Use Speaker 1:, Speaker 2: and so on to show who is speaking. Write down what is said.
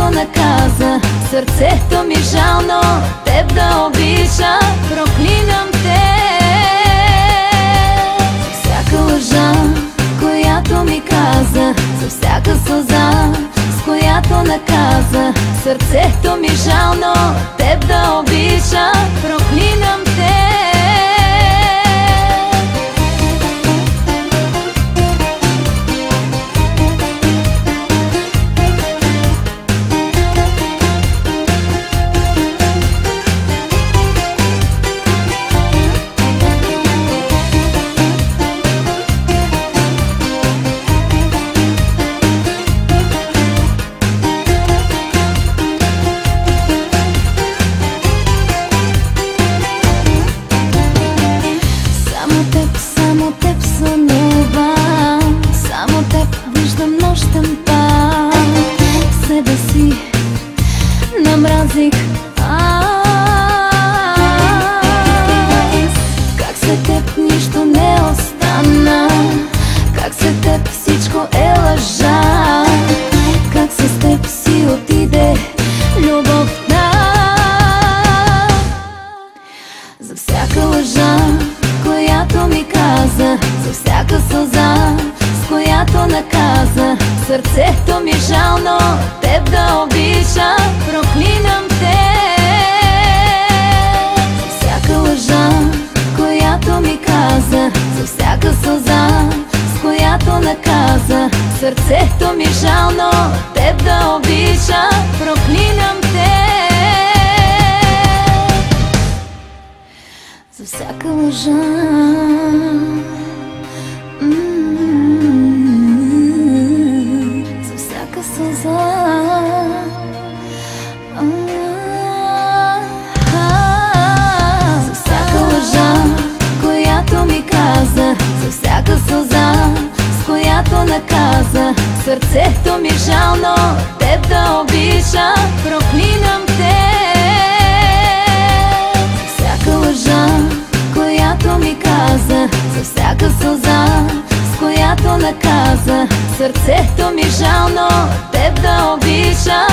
Speaker 1: която наказа. Сърцето ми жално теб да обича, проклинам те. Всяка лъжа, която ми каза, за всяка сълза, с която наказа. Сърцето ми жално теб да обича, проклинам те. Само теб сънувам, само теб виждам нощем пак. Себе си намразих аз. Как се теб нищо не остана, как се теб всичко е лъжа, как се с теб си отиде любовта. За всяка лъжа, която ми каза, за всяка сълза, с която наказа. Сърцето ми жално теб да обича, проклинам те. Всяка лъжа, която ми каза, за всяка сълза, с която наказа. Сърцето ми жално теб да обича, проклинам те. За всяка лъжа, за всяка сълза, за всяка лъжа, която ми каза, за всяка сълза, с която наказа. Сърцето ми жално теб да обича, проклинам те. Всяка лъжа, която ми каза, за всяка сълза, с която наказа. Сърцето ми жално теб да обича,